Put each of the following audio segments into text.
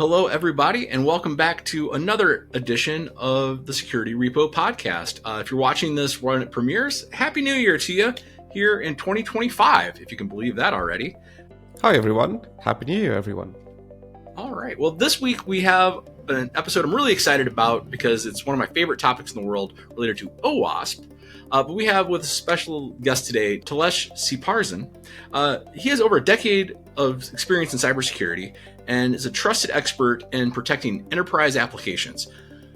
Hello, everybody, and welcome back to another edition of the Security Repo Podcast. If you're watching this when it premieres, Happy New Year to you here in 2025, if you can believe that already. Hi, everyone. Happy New Year, everyone. All right. Well, this week we have an episode I'm really excited about because it's one of my favorite topics in the world related to OWASP. But we have with a special guest today, Talesh Seeparsan. He has over a decade of experience in cybersecurity and is a trusted expert in protecting enterprise applications.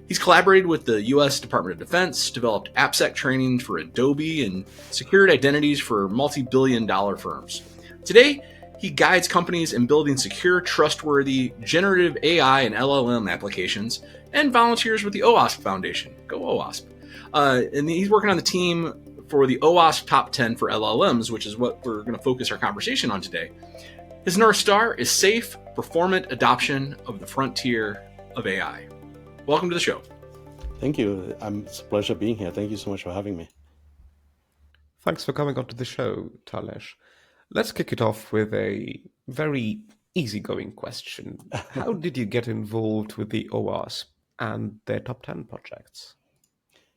He's collaborated with the U.S. Department of Defense, developed Appsec training for Adobe, and secured identities for multibillion-dollar firms. Today, he guides companies in building secure, trustworthy, generative AI and LLM applications, and volunteers with the OWASP Foundation. Go OWASP. And he's working on the team for the OWASP Top Ten for LLMs, which is what we're going to focus our conversation on today. His North Star is safe, performant adoption of the frontier of AI. Welcome to the show. Thank you. It's a pleasure being here. Thank you so much for having me. Thanks for coming onto the show, Talesh. Let's kick it off with a very easygoing question. How did you get involved with the OWASP and their top 10 projects?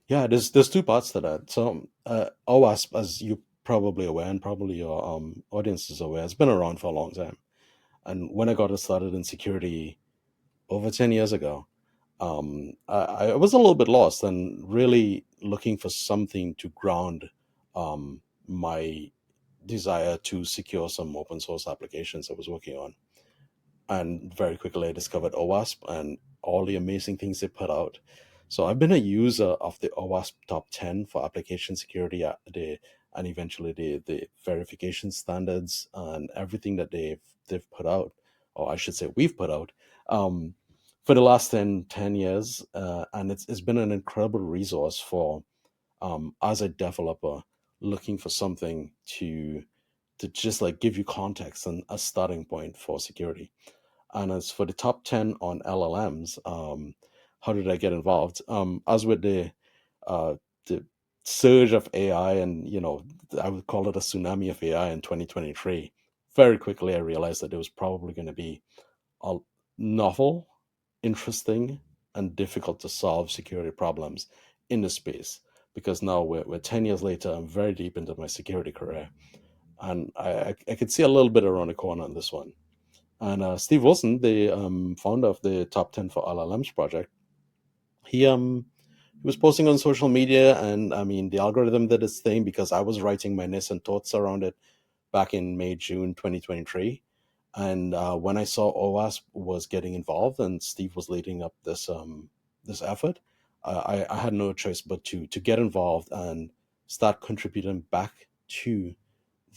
Yeah, there's two parts to that. So OWASP, as you're probably aware, and probably your audience is aware, has been around for a long time. And when I got started in security over 10 years ago, I was a little bit lost and really looking for something to ground my desire to secure some open source applications I was working on. And very quickly I discovered OWASP and all the amazing things they put out. So I've been a user of the OWASP Top 10 for application security and eventually the verification standards and everything that they've put out, or I should say we've put out, for the last 10 years. And it's been an incredible resource for, as a developer, looking for something to just like give you context and a starting point for security. And as for the top 10 on LLMs, how did I get involved? As with the surge of AI, and I would call it a tsunami of AI in 2023, very quickly I realized that there was probably going to be a novel, interesting, and difficult to solve security problems in the space. Because now we're 10 years later, I'm very deep into my security career. And I could see a little bit around the corner on this one. And Steve Wilson, the founder of the Top 10 for LLMs project, he was posting on social media, and I mean, the algorithm did its thing because I was writing my nascent thoughts around it back in May, June 2023. And when I saw OWASP was getting involved and Steve was leading up this effort, I had no choice but to get involved and start contributing back to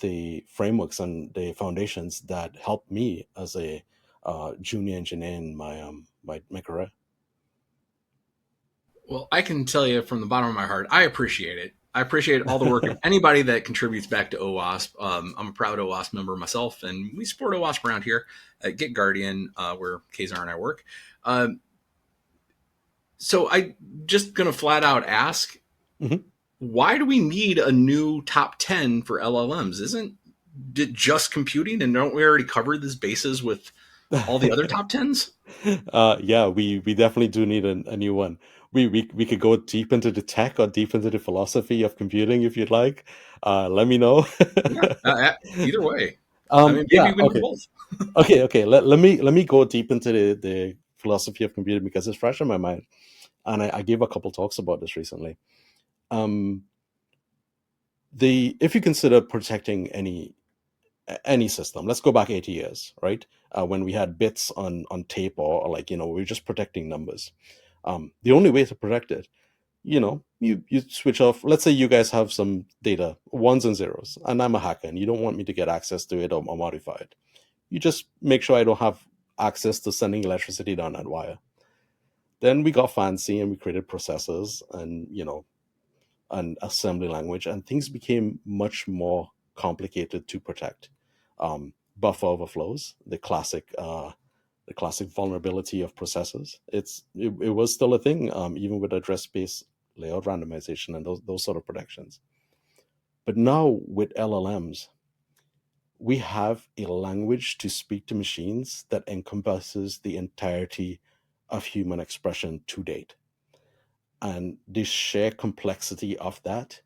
the frameworks and the foundations that helped me as a junior engineer in my career. Well, I can tell you from the bottom of my heart, I appreciate it. I appreciate all the work of anybody that contributes back to OWASP. I'm a proud OWASP member myself, and we support OWASP around here at Get Guardian, where Kazar and I work. So I just going to flat out ask, why do we need a new top 10 for LLMs? Isn't it just computing, and don't we already cover these bases with all the other top 10s? Yeah, we definitely do need a new one. We could go deep into the tech or deep into the philosophy of computing if you'd like. Let me know. Either way. Maybe we can do both. Okay. Let me go deep into the philosophy of computing because it's fresh in my mind, and I gave a couple talks about this recently. If you consider protecting any system, let's go back 80 years, right? When we had bits on tape or like, we were just protecting numbers. The only way to protect it, you switch off. Let's say you guys have some data, ones and zeros, and I'm a hacker and you don't want me to get access to it or modify it. You just make sure I don't have access to sending electricity down that wire. Then we got fancy and we created processors and, an assembly language, and things became much more complicated to protect. Buffer overflows, the classic vulnerability of processors. It was still a thing, even with address space layout randomization and those sort of protections. But now with LLMs, we have a language to speak to machines that encompasses the entirety of human expression to date. And the sheer complexity of that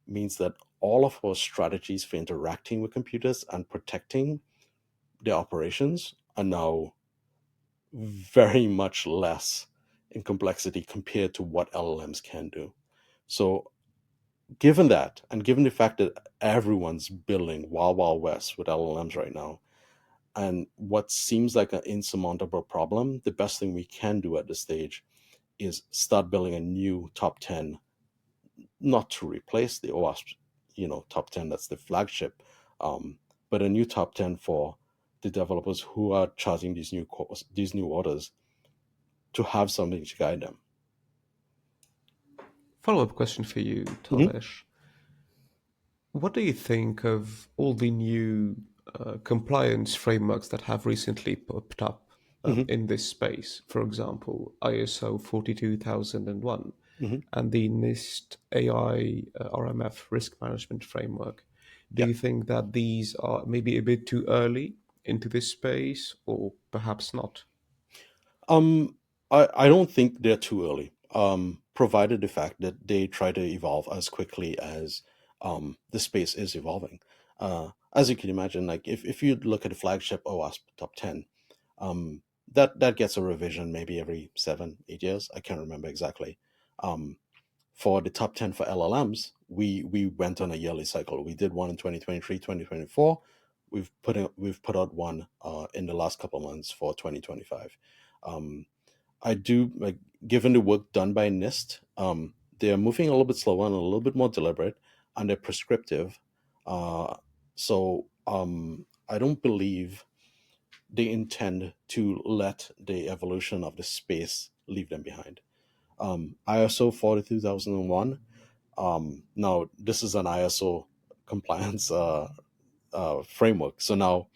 means that all of our strategies for interacting with computers and protecting their operations are now very much less in complexity compared to what LLMs can do. So, given that, and given the fact that everyone's building Wild Wild West with LLMs right now, and what seems like an insurmountable problem, the best thing we can do at this stage is start building a new top 10, not to replace the OWASP, top 10, that's the flagship, but a new top 10 for the developers who are charging these new orders to have something to guide them. Follow-up question for you, Talesh. What do you think of all the new compliance frameworks that have recently popped up in this space? For example, ISO 42001 and the NIST AI RMF risk management framework. Do you think that these are maybe a bit too early into this space, or perhaps not? I don't think they're too early, provided the fact that they try to evolve as quickly as the space is evolving. As you can imagine, like if you look at the flagship OWASP Top 10, that gets a revision maybe every 7-8 years. I can't remember exactly. For the top 10 for LLMs, we went on a yearly cycle. We did one in 2023, 2024. We've put out one in the last couple of months for 2025. I do, like, given the work done by NIST, they're moving a little bit slower and a little bit more deliberate, and they're prescriptive. So I don't believe they intend to let the evolution of the space leave them behind. ISO 42001. Now, this is an ISO compliance framework. So now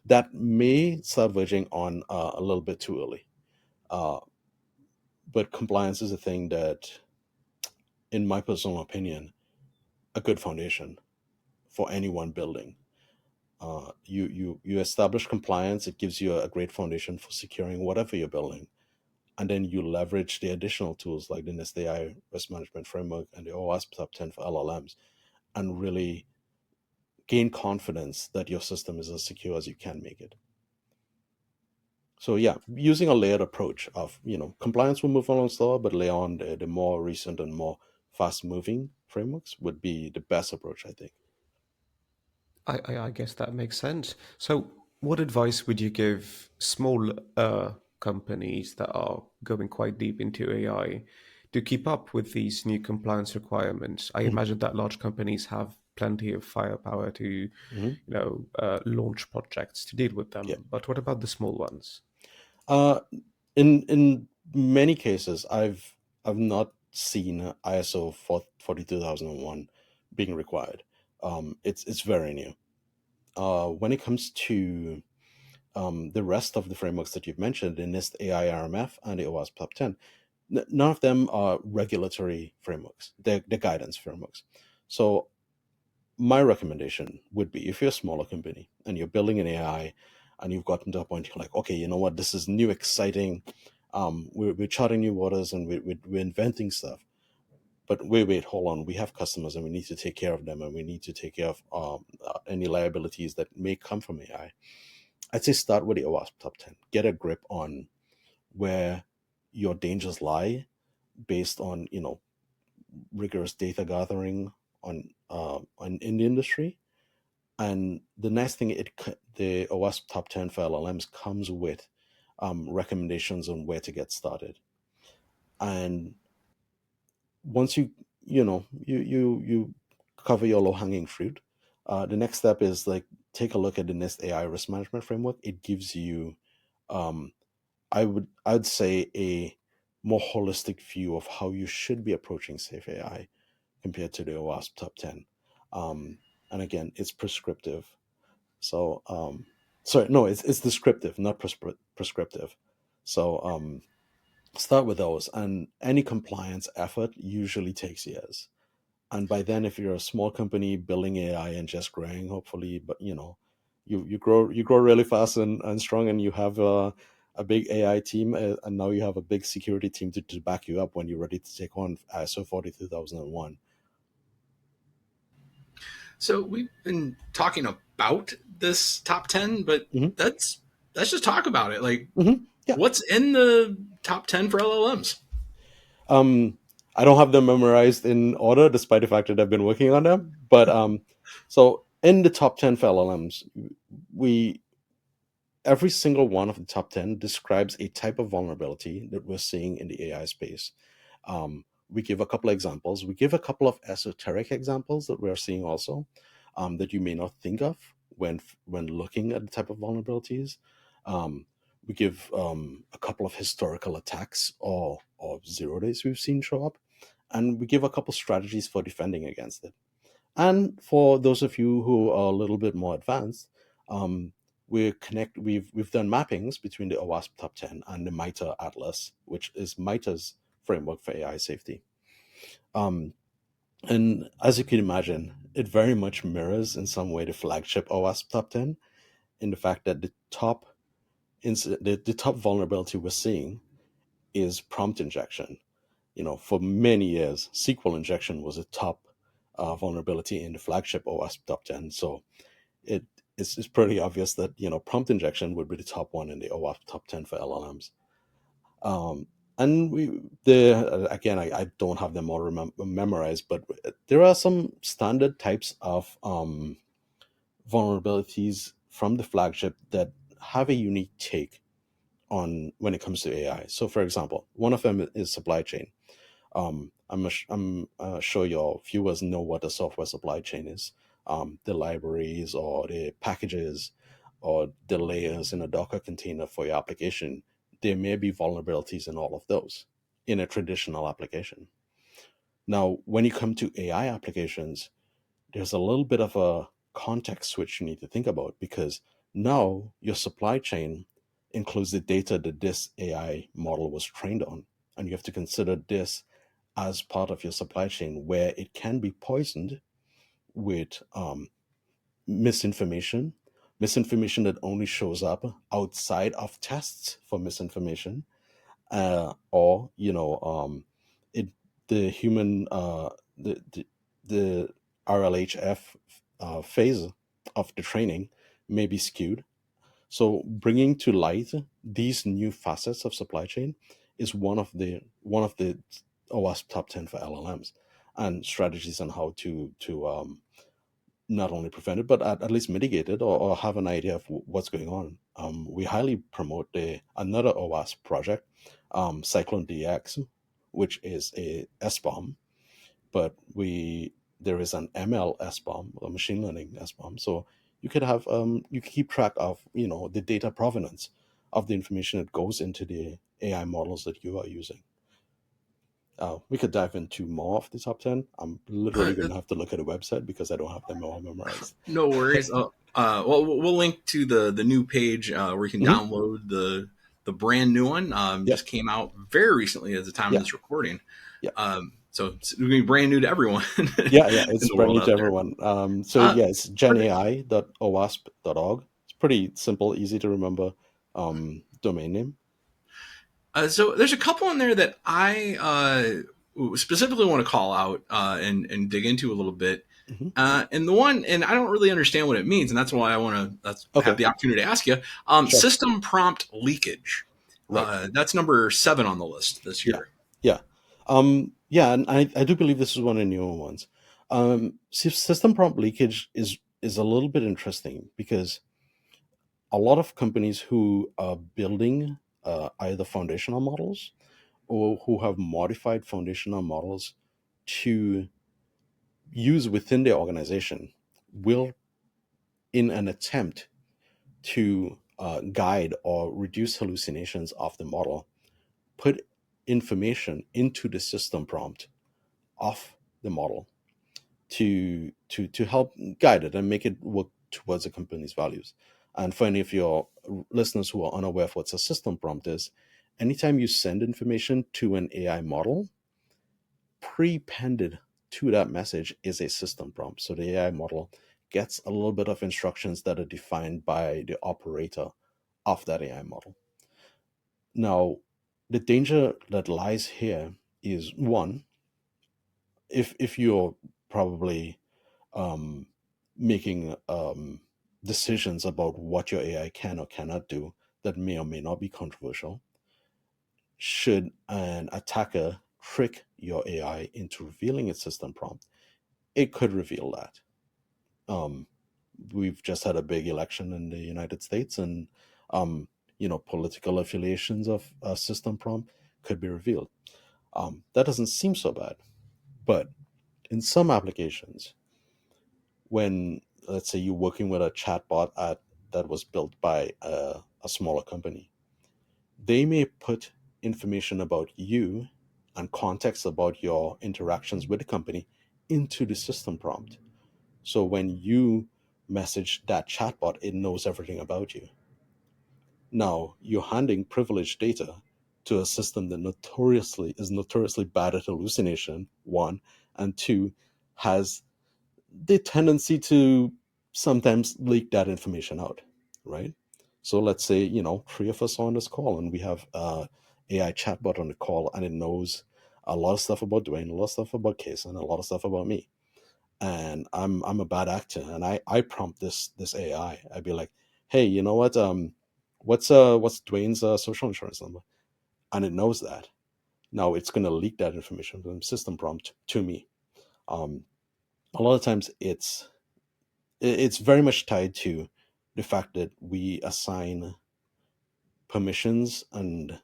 that may start verging on a little bit too early. But compliance is a thing that, in my personal opinion, a good foundation for anyone building. You establish compliance, it gives you a great foundation for securing whatever you're building. And then you leverage the additional tools like the NIST AI risk management framework and the OWASP Top 10 for LLMs, and really gain confidence that your system is as secure as you can make it. So yeah, using a layered approach of, compliance will move along slower, but layer on the more recent and more fast-moving frameworks would be the best approach, I think. I guess that makes sense. So, what advice would you give small companies that are going quite deep into AI to keep up with these new compliance requirements? I imagine that large companies have plenty of firepower to, launch projects to deal with them. Yeah. But what about the small ones? In many cases, I've not seen ISO 42001 being required. It's very new. When it comes to the rest of the frameworks that you've mentioned, the NIST AI RMF and the OWASP Top 10, none of them are regulatory frameworks. They're guidance frameworks. So my recommendation would be, if you're a smaller company and you're building an AI and you've gotten to a point you're like, okay, you know what, this is new, exciting. We're charting new waters and we're inventing stuff. But wait, hold on. We have customers and we need to take care of them, and we need to take care of any liabilities that may come from AI. I'd say start with the OWASP Top 10. Get a grip on where your dangers lie based on, rigorous data gathering in the industry. And the next thing, the OWASP Top 10 for LLMs comes with recommendations on where to get started. And once you cover your low-hanging fruit, the next step is like take a look at the NIST AI risk management framework. It gives you, I'd say, a more holistic view of how you should be approaching safe AI compared to the OWASP Top 10. And again, it's prescriptive. So, it's descriptive, not prescriptive. So, start with those, and any compliance effort usually takes years. And by then, if you're a small company building AI and just growing, hopefully, but you grow really fast and strong, and you have a big AI team, and now you have a big security team to back you up when you're ready to take on ISO 42001. So we've been talking about this top 10, but Mhm. let's just talk about it. Like, Yeah. what's in the top 10 for LLMs? I don't have them memorized in order, despite the fact that I've been working on them. But so in the top 10 for LLMs, we every single one of the top 10 describes a type of vulnerability that we're seeing in the AI space. We give a couple of examples. We give a couple of esoteric examples that we're seeing also, that you may not think of when looking at the type of vulnerabilities. We give a couple of historical attacks or 0 days we've seen show up, and we give a couple strategies for defending against it. And for those of you who are a little bit more advanced, we've done mappings between the OWASP Top 10 and the MITRE Atlas, which is MITRE's framework for AI safety. And as you can imagine, it very much mirrors in some way the flagship OWASP Top 10, in the fact that the top vulnerability we're seeing is prompt injection. For many years, SQL injection was a top vulnerability in the flagship OWASP Top 10. So it's pretty obvious that prompt injection would be the top one in the OWASP Top 10 for LLMs. And again, I don't have them all memorized, but there are some standard types of vulnerabilities from the flagship that have a unique take on when it comes to AI. So, for example, one of them is supply chain. I'm sure your viewers know what a software supply chain is. The libraries or the packages or the layers in a Docker container for your application. There may be vulnerabilities in all of those in a traditional application. Now, when you come to AI applications, there's a little bit of a context switch you need to think about, because now your supply chain includes the data that this AI model was trained on. And you have to consider this as part of your supply chain, where it can be poisoned with misinformation that only shows up outside of tests for misinformation, or it the human the RLHF phase of the training may be skewed. So bringing to light these new facets of supply chain is one of the OWASP Top 10 for LLMs, and strategies on how to not only prevent it, but at least mitigate it, or have an idea of what's going on. We highly promote another OWASP project, Cyclone DX, which is a SBOM, but there is an ML SBOM, a machine learning SBOM. So you could have you can keep track of the data provenance of the information that goes into the AI models that you are using. We could dive into more of the top 10. I'm literally going to have to look at a website because I don't have them all memorized. No worries. Well, we'll link to the new page where you can download the brand new one. Just came out very recently at the time of this recording. So it's going to be brand new to everyone. It's brand new to everyone. It's genai.owasp.org. It's pretty simple, easy to remember domain name. So there's a couple in there that I specifically want to call out and dig into a little bit. And the one, and I don't really understand what it means, and that's why I want to have the opportunity to ask you. Sure. System prompt leakage. Right. That's number 7 on the list this year. And I do believe this is one of the newer ones. System prompt leakage is a little bit interesting, because a lot of companies who are building either foundational models or who have modified foundational models to use within their organization will, in an attempt to guide or reduce hallucinations of the model, put information into the system prompt of the model to help guide it and make it work towards the company's values. And for any of your listeners who are unaware of what a system prompt is, anytime you send information to an AI model, pre-appended to that message is a system prompt. So the AI model gets a little bit of instructions that are defined by the operator of that AI model. Now, the danger that lies here is, one, if you're probably making decisions about what your AI can or cannot do that may or may not be controversial, should an attacker trick your AI into revealing its system prompt, it could reveal that. We've just had a big election in the United States, and political affiliations of a system prompt could be revealed. That doesn't seem so bad, but in some applications, when, let's say, you're working with a chatbot that was built by a smaller company, they may put information about you and context about your interactions with the company into the system prompt. So when you message that chatbot, it knows everything about you. Now, you're handing privileged data to a system that is notoriously bad at hallucination, one, and two, has the tendency to sometimes leak that information out, right? So let's say, three of us are on this call and we have AI chatbot on the call, and it knows a lot of stuff about Dwayne, a lot of stuff about Case, and a lot of stuff about me. And I'm a bad actor, and I prompt this AI. I'd be like, hey, you know what? What's Dwayne's social insurance number? And it knows that. Now it's going to leak that information from the system prompt to me. A lot of times it's very much tied to the fact that we assign permissions and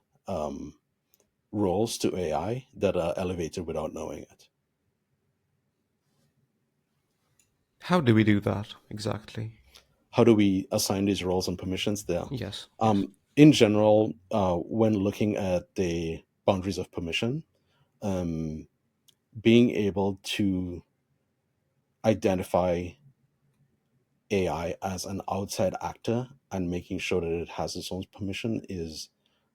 roles to AI that are elevated without knowing it. How do we do that exactly? How do we assign these roles and permissions there? Yes. In general, when looking at the boundaries of permission, being able to identify AI as an outside actor and making sure that it has its own permission is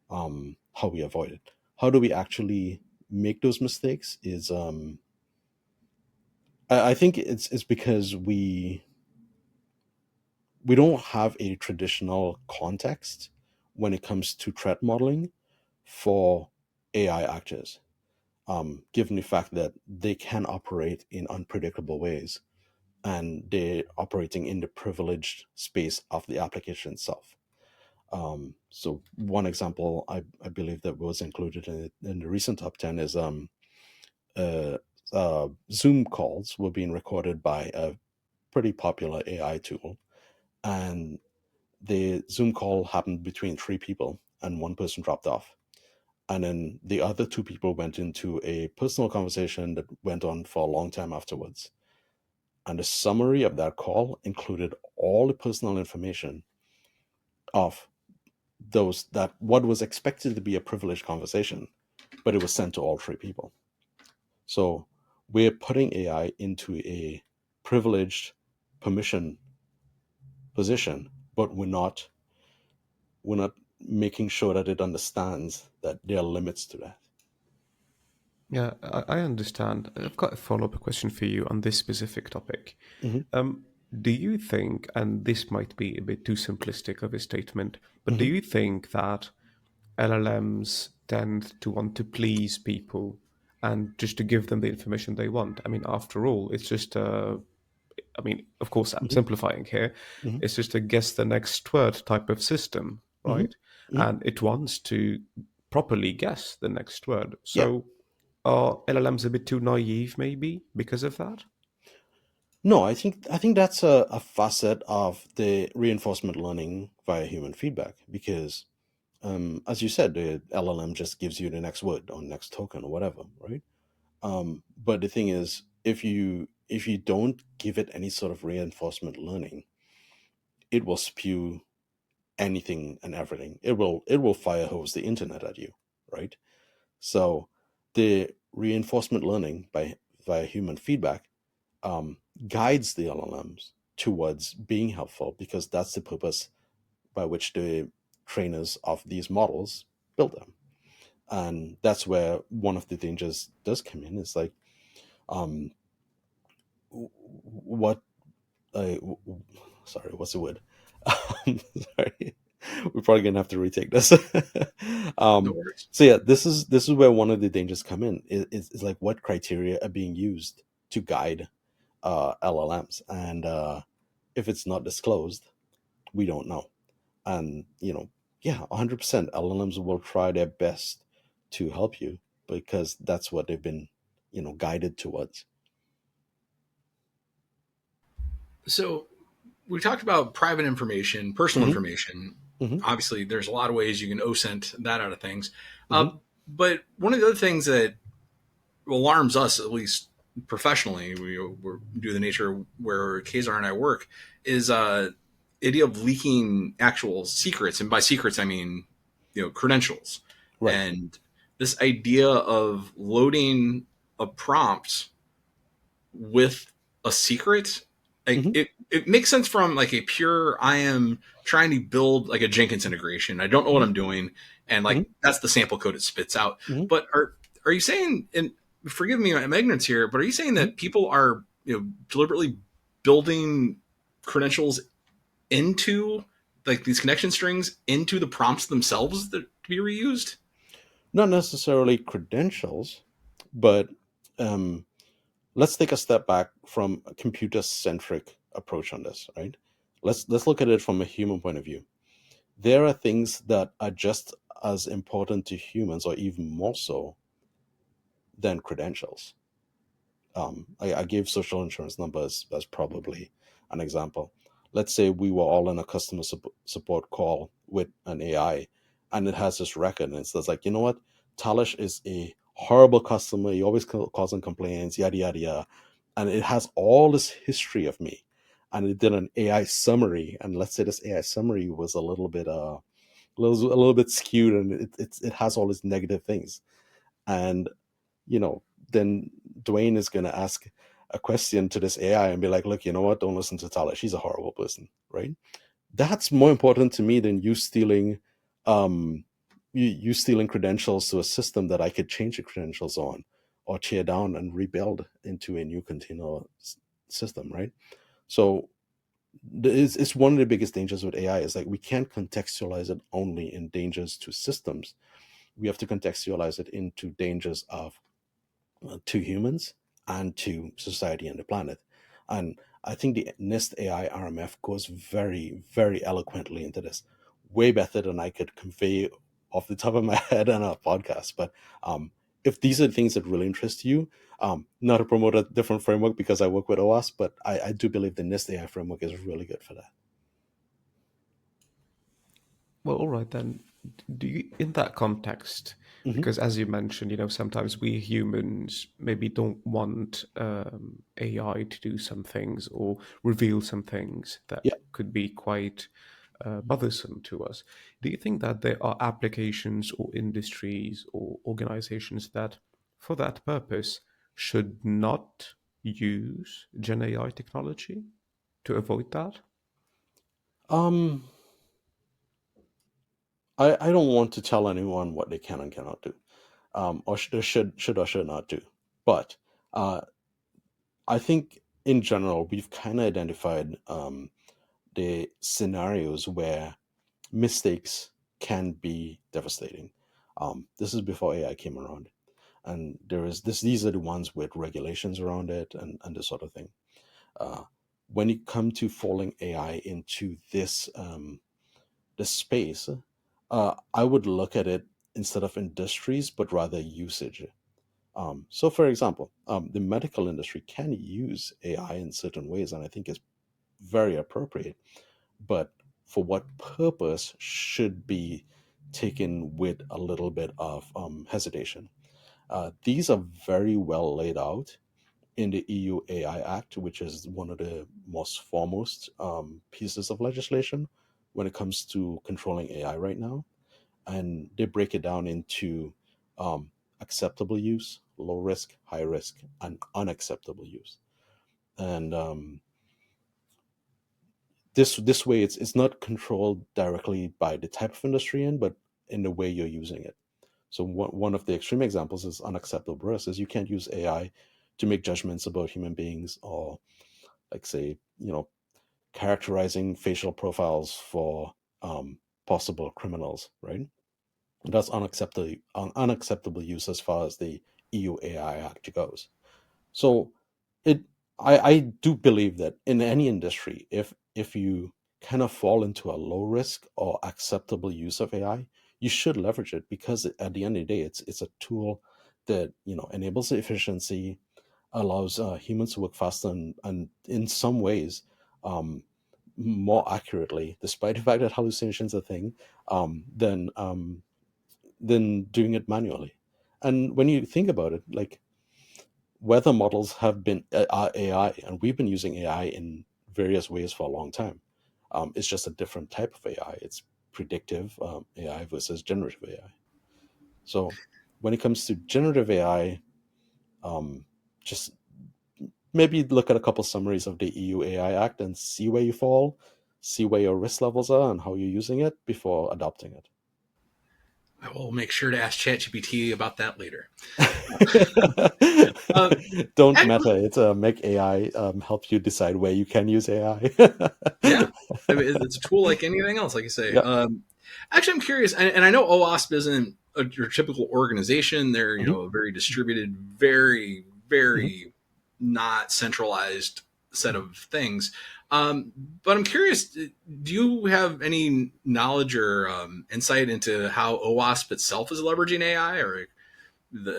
how we avoid it. How do we actually make those mistakes is I think it's because we don't have a traditional context when it comes to threat modeling for AI actors, given the fact that they can operate in unpredictable ways and they're operating in the privileged space of the application itself. So one example I believe that was included in the recent top 10 is Zoom calls were being recorded by a pretty popular AI tool, and the Zoom call happened between three people, and one person dropped off. And then the other two people went into a personal conversation that went on for a long time afterwards. And the summary of that call included all the personal information of what was expected to be a privileged conversation, but it was sent to all three people. So we're putting AI into a privileged permission position, but we're not making sure that it understands that there are limits to that. Yeah, I understand. I've got a follow-up question for you on this specific topic. Mm-hmm. Do you think, and this might be a bit too simplistic of a statement, but do Mm-hmm. you think that LLMs tend to want to please people and just to give them the information they want? I mean, after all, it's just I mean, of course, I'm Mm-hmm. simplifying here. Mm-hmm. It's just a guess the next word type of system, Mm-hmm. right? Mm-hmm. And it wants to properly guess the next word. Yeah. So are LLMs a bit too naive, maybe, because of that? No, I think that's a facet of the reinforcement learning via human feedback, because as you said, the LLM just gives you the next word or next token or whatever, right? But the thing is, if you don't give it any sort of reinforcement learning, it will spew anything and everything. It will fire hose the internet at you, right? So the reinforcement learning via human feedback guides the LLMs towards being helpful, because that's the purpose by which the trainers of these models build them. And that's where one of the dangers does come in. It's like, what sorry, what's the word? Sorry, we're probably gonna have to retake this. No worries. So yeah, this is where one of the dangers come in. Is like what criteria are being used to guide LLMs, and if it's not disclosed, we don't know. And yeah, 100% LLMs will try their best to help you because that's what they've been guided towards. So we talked about private information, personal Hmm. information. Hmm. Obviously, there's a lot of ways you can OSINT that out of things. Hmm. But one of the other things that alarms us, at least professionally, we're due to the nature where Kazar and I work, is idea of leaking actual secrets, and by secrets I mean credentials, Right. and this idea of loading a prompt with a secret. Like Hmm. it makes sense from like a pure I am trying to build like a Jenkins integration. I don't know what Hmm. I'm doing, and Hmm. like that's the sample code it spits out. Hmm. But are you saying, and forgive me my ignorance here, but are you saying Hmm. that people are deliberately building credentials into like these connection strings into the prompts themselves that to be reused? Not necessarily credentials, but um, let's take a step back from a computer-centric approach on this, right? Let's look at it from a human point of view. There are things that are just as important to humans, or even more so, than credentials. I gave social insurance numbers as probably an example. Let's say we were all in a customer support call with an AI, and it has this record, and it says like, you know what, Talish is a horrible customer. He always causing complaints, yada yada yada, and it has all this history of me, and it did an AI summary, and let's say this AI summary was a little bit skewed, and it has all these negative things, and you know, then Dwayne is going to ask a question to this AI and be like, look, you know what? Don't listen to Tala. She's a horrible person, right? That's more important to me than you stealing, you stealing credentials to a system that I could change the credentials on or tear down and rebuild into a new container system, right? So it's one of the biggest dangers with AI is like we can't contextualize it only in dangers to systems. We have to contextualize it into dangers of to humans and to society and the planet. And I think the NIST AI RMF goes very, very eloquently into this, way better than I could convey off the top of my head on a podcast. But if these are things that really interest you, not to promote a different framework because I work with OWASP, but I do believe the NIST AI framework is really good for that. Well, all right then. Do you, in that context, Hmm. because as you mentioned, sometimes we humans maybe don't want AI to do some things or reveal some things that Yeah. could be quite bothersome to us. Do you think that there are applications or industries or organizations that, for that purpose, should not use Gen AI technology to avoid that? Um, I don't want to tell anyone what they can and cannot do, or should or should not do. But uh, I think in general, we've kind of identified the scenarios where mistakes can be devastating. This is before AI came around, and there is this. These are the ones with regulations around it and this sort of thing. Uh, when it comes to falling AI into this space, I would look at it instead of industries, but rather usage. So, for example, the medical industry can use AI in certain ways, and I think it's very appropriate. But for what purpose should be taken with a little bit of hesitation. These are very well laid out in the EU AI Act, which is one of the most foremost pieces of legislation when it comes to controlling AI right now. And they break it down into acceptable use, low risk, high risk, and unacceptable use. And this way, it's not controlled directly by the type of industry in, but in the way you're using it. So one of the extreme examples is unacceptable risk, is you can't use AI to make judgments about human beings or like say characterizing facial profiles for possible criminals, right? That's unacceptable use as far as the EU AI Act goes. So I do believe that in any industry, if you kind of fall into a low risk or acceptable use of AI, you should leverage it, because at the end of the day, it's a tool that enables efficiency, allows humans to work faster, and in some ways um, more accurately, despite the fact that hallucinations are a thing, than doing it manually. And when you think about it, like, weather models are AI, and we've been using AI in various ways for a long time. It's just a different type of AI. It's predictive AI versus generative AI. So when it comes to generative AI, just maybe look at a couple summaries of the EU AI Act and see where you fall, see where your risk levels are, and how you're using it before adopting it. I will make sure to ask ChatGPT about that later. Don't Actually, matter. It's make AI help you decide where you can use AI. yeah, I mean, it's a tool like anything else, like you say. Yeah. Actually, I'm curious, and I know OWASP isn't your typical organization. They're a very distributed, very very not centralized set of things. But I'm curious, do you have any knowledge or insight into how OWASP itself is leveraging AI, or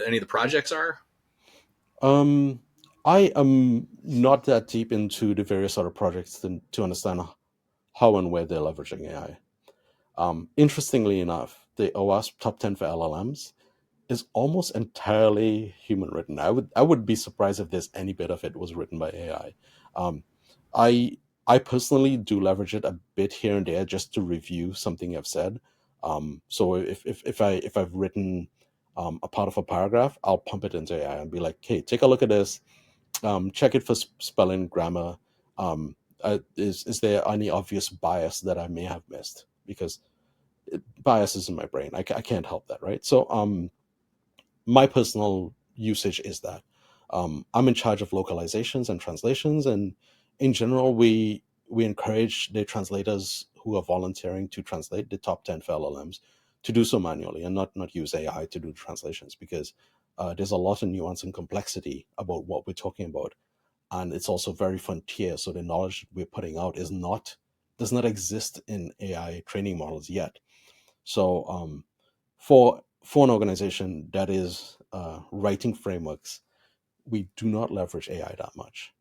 any of the projects are? I am not that deep into the various other projects to understand how and where they're leveraging AI. Interestingly enough, the OWASP Top 10 for LLMs is almost entirely human written. I would be surprised if there's any bit of it was written by AI. Um, I I personally do leverage it a bit here and there just to review something I've said. So if I've written a part of a paragraph, I'll pump it into AI and be like, hey, take a look at this. Check it for spelling, grammar. Is there any obvious bias that I may have missed? Because bias is in my brain. I can't help that, right? So my personal usage is that I'm in charge of localizations and translations, and in general, we encourage the translators who are volunteering to translate the top 10 for LLMs to do so manually and not use AI to do translations, because there's a lot of nuance and complexity about what we're talking about, and it's also very frontier. So the knowledge we're putting out does not exist in AI training models yet. So for an organization that is writing frameworks, we do not leverage AI that much.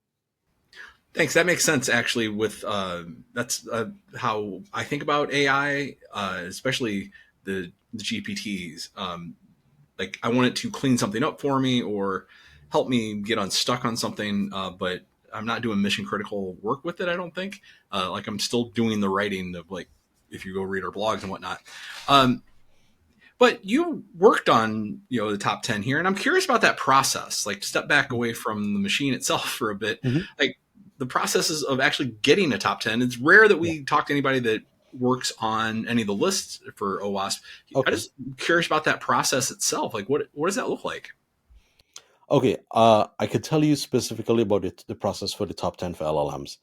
Thanks. That makes sense. Actually, with that's how I think about AI, especially the GPTs. Like, I want it to clean something up for me or help me get unstuck on something, but I'm not doing mission critical work with it. I don't think. Like, I'm still doing the writing of, like, if you go read our blogs and whatnot. Um, but you worked on the top 10 here, and I'm curious about that process. Like, to step back away from the machine itself for a bit, Mm-hmm. like the processes of actually getting a top 10. It's rare that Yeah. we talk to anybody that works on any of the lists for OWASP. Okay. I'm just curious about that process itself. Like, what does that look like? Okay. I could tell you specifically about the process for the top 10 for LLMs,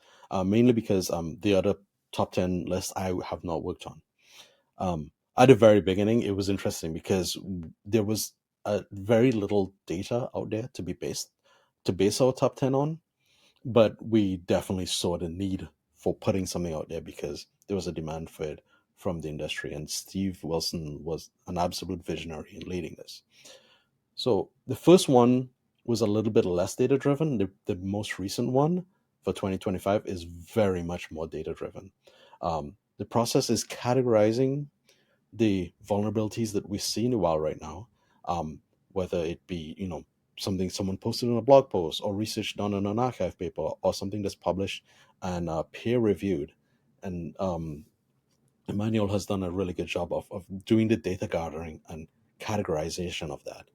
mainly because the other top 10 lists I have not worked on. At the very beginning, it was interesting because there was very little data out there to base our top 10 on, but we definitely saw the need for putting something out there because there was a demand for it from the industry, and Steve Wilson was an absolute visionary in leading this. So the first one was a little bit less data driven. The most recent one for 2025 is very much more data driven. The process is categorizing the vulnerabilities that we see in the wild right now, whether it be something someone posted in a blog post or research done in an archive paper or something that's published and peer reviewed. And Emmanuel has done a really good job of doing the data gathering and categorization of that.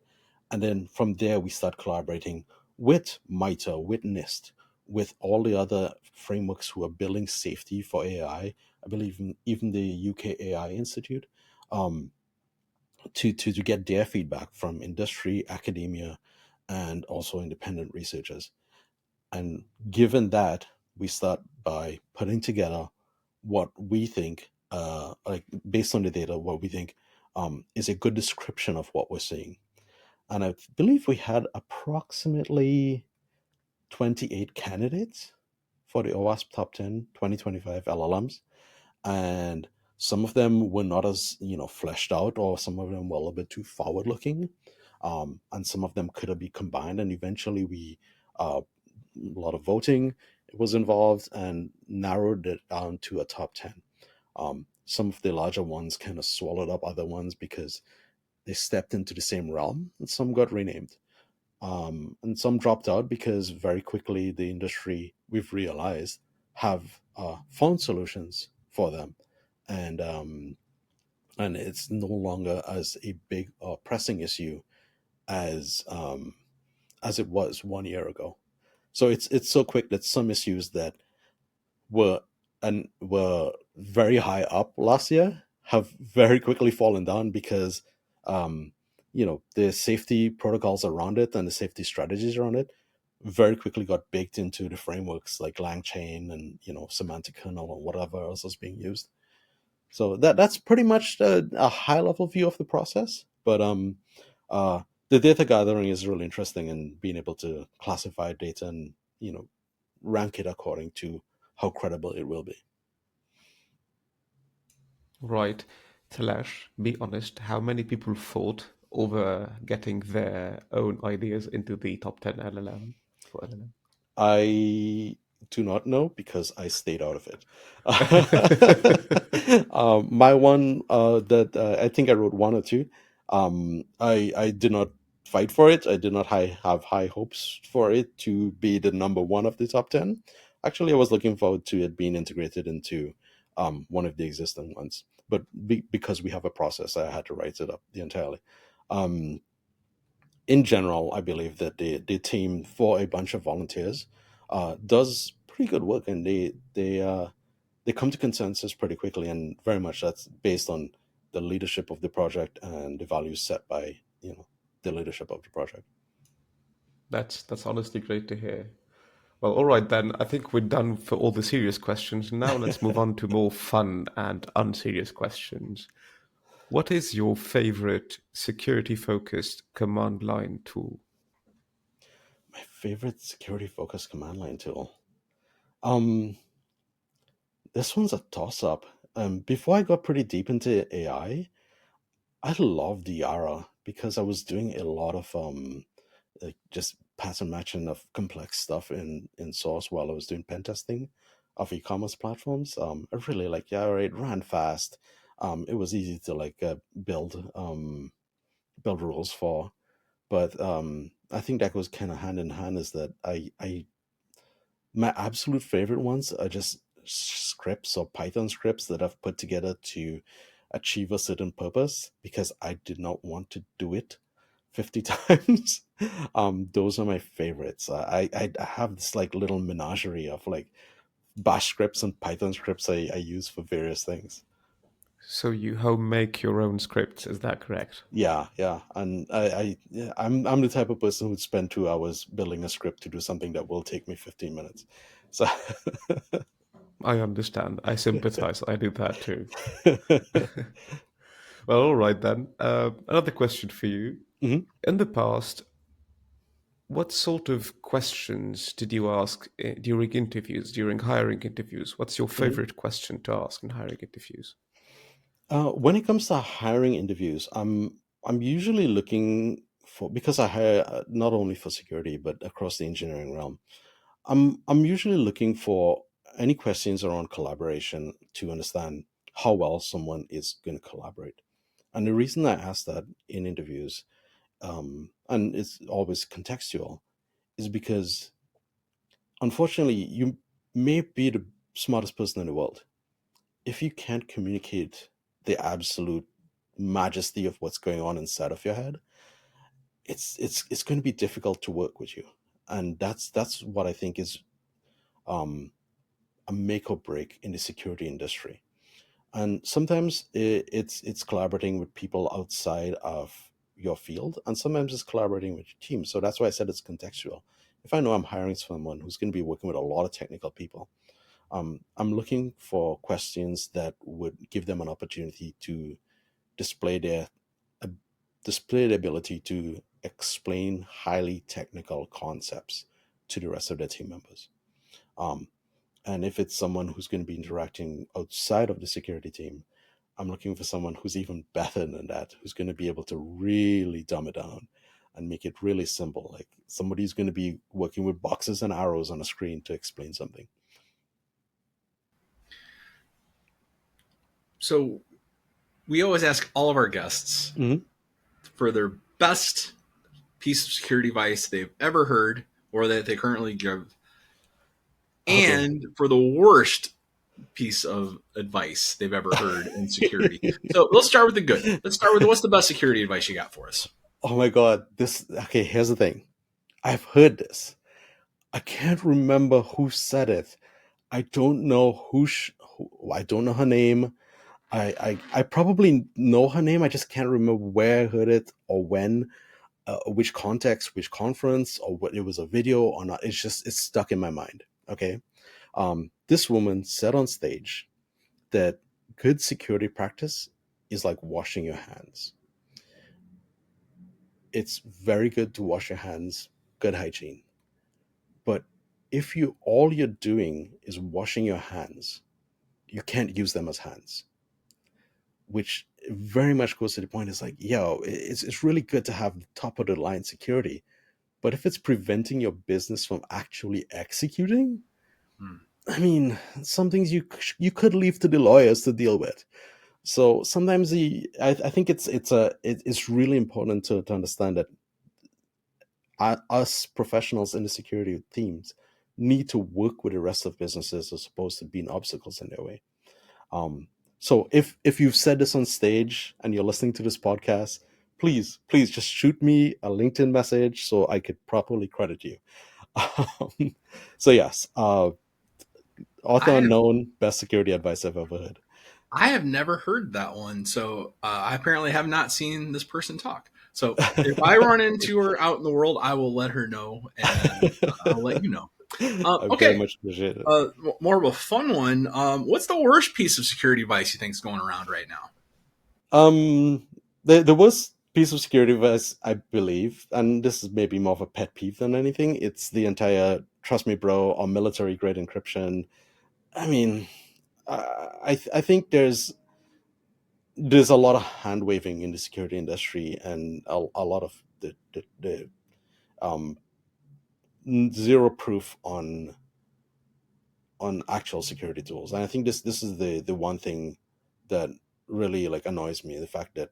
And then from there, we start collaborating with MITRE, with NIST, with all the other frameworks who are building safety for AI. I believe even the UK AI Institute, to get their feedback from industry, academia, and also independent researchers. And given that, we start by putting together what we think, like based on the data, what we think is a good description of what we're seeing. And I believe we had approximately 28 candidates for the OWASP Top 10 2025 LLMs. And some of them were not as, fleshed out, or some of them were a little bit too forward looking. And some of them could be combined. And eventually a lot of voting was involved and narrowed it down to a top 10. Some of the larger ones kind of swallowed up other ones because they stepped into the same realm, and some got renamed. And some dropped out because very quickly the industry, we've realized, have found solutions for them, and it's no longer as a big pressing issue as it was 1 year ago. So it's so quick that some issues that were very high up last year have very quickly fallen down because the safety protocols around it and the safety strategies around it very quickly got baked into the frameworks like LangChain and semantic kernel or whatever else is being used. So that's pretty much a high level view of the process. But the data gathering is really interesting, and being able to classify data and rank it according to how credible it will be. Right. Talesh, be honest, how many people fought over getting their own ideas into the top 10 LLM for LLM? I do not know because I stayed out of it. My one that I think I wrote one or two. I did not fight for it. I did not have high hopes for it to be the number one of the top 10. Actually, I was looking forward to it being integrated into one of the existing ones. But because we have a process, I had to write it up entirely. In general, I believe that the team, for a bunch of volunteers, does pretty good work, and they come to consensus pretty quickly, and very much that's based on the leadership of the project and the values set by the leadership of the project. That's honestly great to hear. Well, all right then. I think we're done for all the serious questions. Now let's move on to more fun and unserious questions. What is your favorite security-focused command line tool? My favorite security-focused command line tool. This one's a toss-up. Before I got pretty deep into AI, I loved Yara because I was doing a lot of like just pattern matching of complex stuff in Source while I was doing pen testing of e-commerce platforms. I really like Yara. It ran fast. It was easy to build rules for. But I think that goes kind of hand in hand. Is that my absolute favorite ones are just scripts or Python scripts that I've put together to achieve a certain purpose because I did not want to do it 50 times. Those are my favorites. I have this little menagerie of bash scripts and Python scripts I use for various things. So you home make your own scripts, is that correct? Yeah. And I'm the type of person who'd spend 2 hours building a script to do something that will take me 15 minutes. So I understand. I sympathize. I do that too. Well, all right then. Another question for you. Mhm. In the past, what sort of questions did you ask during interviews, during hiring interviews? What's your favorite question to ask in hiring interviews? When it comes to hiring interviews, I'm usually looking for, because I hire not only for security but across the engineering realm. I'm usually looking for any questions around collaboration to understand how well someone is going to collaborate. And the reason I ask that in interviews, and it's always contextual, is because unfortunately you may be the smartest person in the world. If you can't communicate the absolute majesty of what's going on inside of your head, it's going to be difficult to work with you. And that's what I think is um, a make or break in the security industry. And sometimes it's collaborating with people outside of your field, and sometimes it's collaborating with your team. So that's why I said it's contextual. if I know I'm hiring someone who's going to be working with a lot of technical people, I'm looking for questions that would give them an opportunity to display their uh, display the ability to explain highly technical concepts to the rest of their team members. Um, and if it's someone who's going to be interacting outside of the security team, I'm looking for someone who's even better than that, who's going to be able to really dumb it down and make it really simple. Like somebody's going to be working with boxes and arrows on a screen to explain something. So we always ask all of our guests for their best piece of security advice they've ever heard or that they currently give, and for the worst piece of advice they've ever heard in security. So let's start with the good. Let's start with what's the best security advice you got for us? Oh my God. Okay, here's the thing. I've heard this. I can't remember who said it. I don't know I don't know her name. I probably know her name. I just can't remember where I heard it or when, which context, which conference, or what it was a video or not. It's stuck in my mind. Okay. This woman said on stage that good security practice is like washing your hands. It's very good to wash your hands, good hygiene. But if all you're doing is washing your hands, you can't use them as hands. Which very much goes to the point. It's like, it's really good to have top of the line security, but if it's preventing your business from actually executing, I mean, some things you could leave to the lawyers to deal with. So sometimes I think it's really important to understand that us professionals in the security teams need to work with the rest of businesses as opposed to being obstacles in their way. So if you've said this on stage and you're listening to this podcast, please just shoot me a LinkedIn message so I could properly credit you. So yes, author unknown, best security advice I've ever heard. I have never heard that one, so I apparently have not seen this person talk. So if I run into her out in the world, I will let her know, and I'll let you know. I okay, very much appreciate it. More of a fun one. What's the worst piece of security advice you think is going around right now? The worst piece of security advice, I believe, and this is maybe more of a pet peeve than anything, it's the entire "trust me, bro" or military grade encryption. I mean, I think there's a lot of hand waving in the security industry, and a lot of the zero proof on actual security tools. And I think this is the one thing that really like annoys me, the fact that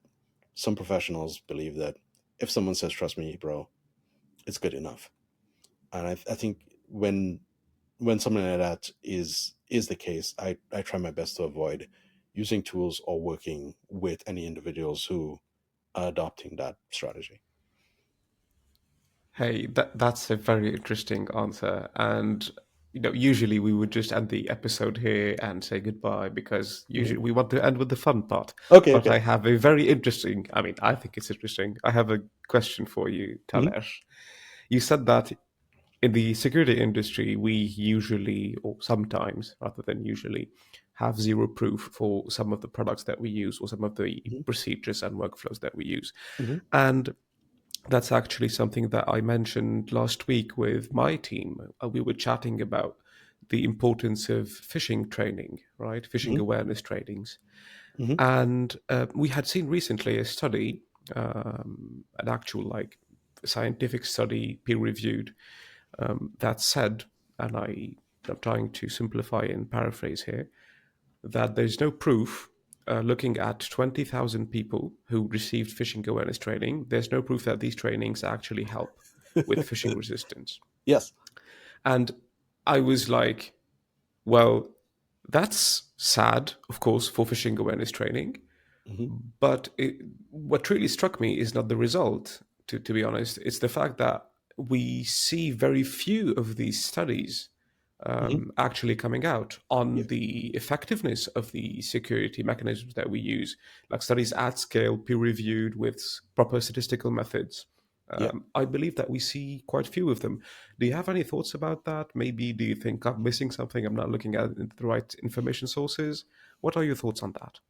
some professionals believe that if someone says "trust me, bro," it's good enough. And I think when something like that is the case, I try my best to avoid using tools or working with any individuals who are adopting that strategy. Hey, that's a very interesting answer. And usually we would just end the episode here and say goodbye because usually we want to end with the fun part. But I have a very interesting, I think it's interesting. I have a question for you, Talesh. You said that in the security industry, we usually, or sometimes rather than usually, have zero proof for some of the products that we use or some of the procedures and workflows that we use. And that's actually something that I mentioned last week with my team. We were chatting about the importance of phishing training, right? Phishing awareness trainings. And we had seen recently a study, an actual scientific study, peer-reviewed, that said, and I'm trying to simplify and paraphrase here, that there's no proof. Looking at 20,000 people who received phishing awareness training, there's no proof that these trainings actually help with phishing resistance. Yes. And I was like, well, that's sad, of course, for phishing awareness training. But what really struck me is not the result, to be honest. It's the fact that we see very few of these studies actually coming out on the effectiveness of the security mechanisms that we use, like studies at scale, peer-reviewed with proper statistical methods. Yeah. I believe that we see quite a few of them. Do you have any thoughts about that? Maybe do you think I'm missing something? I'm not looking at the right information sources. What are your thoughts on that?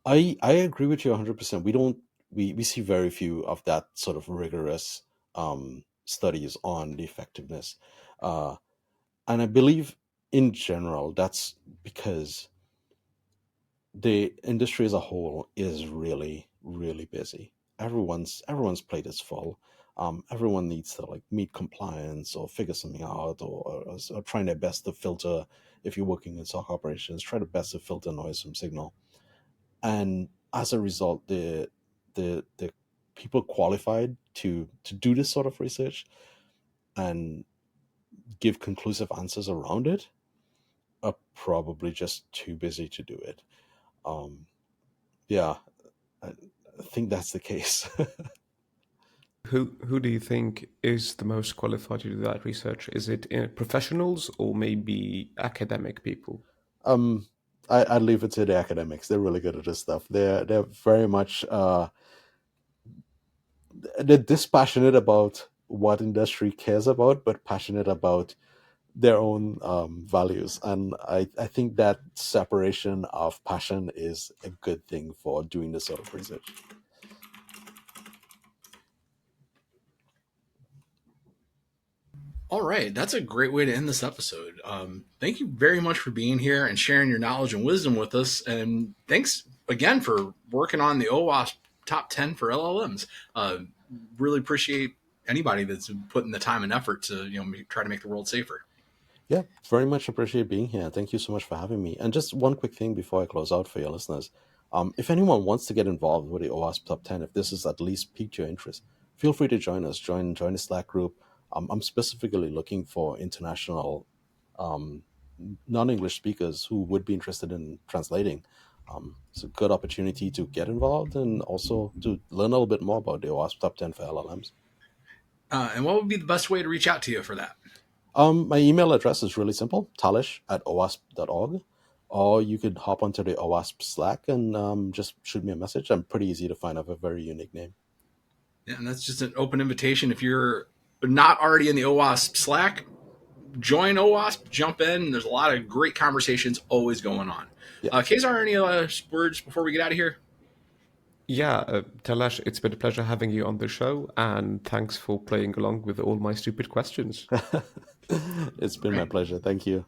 I agree with you 100%. We see very few of that sort of rigorous studies on the effectiveness. Uh, and I believe in general that's because the industry as a whole is really, really busy. Everyone's plate is full. Everyone needs to like meet compliance or figure something out, or trying their best to filter. If you're working in SOC operations, try the best to filter noise from signal. And as a result, the people qualified to do this sort of research and give conclusive answers around it are probably just too busy to do it. Yeah, I think that's the case. Who do you think is the most qualified to do that research? Is it professionals or maybe academic people? um, I leave it to the academics. They're really good at this stuff. They're very much they're dispassionate about what industry cares about, but passionate about their own values. And I think that separation of passion is a good thing for doing this sort of research. All right, that's a great way to end this episode. Thank you very much for being here and sharing your knowledge and wisdom with us. And thanks again for working on the OWASP Top 10 for LLMs. Really appreciate anybody that's putting the time and effort to try to make the world safer. Yeah, very much appreciate being here. Thank you so much for having me. And just one quick thing before I close out for your listeners. If anyone wants to get involved with the OWASP Top 10, if this has at least piqued your interest, feel free to join us. Join the Slack group. I'm specifically looking for international um, non-English speakers who would be interested in translating. It's a good opportunity to get involved and also to learn a little bit more about the OWASP Top 10 for LLMs. And what would be the best way to reach out to you for that? My email address is really simple, talesh@owasp.org. Or you could hop onto the OWASP Slack and just shoot me a message. I'm pretty easy to find. I have a very unique name. Yeah, and that's just an open invitation. If you're not already in the OWASP Slack, join OWASP, jump in. There's a lot of great conversations always going on. Yeah. Kazar, any words before we get out of here? Yeah, Talesh, it's been a pleasure having you on the show, and thanks for playing along with all my stupid questions. It's been my pleasure. Thank you.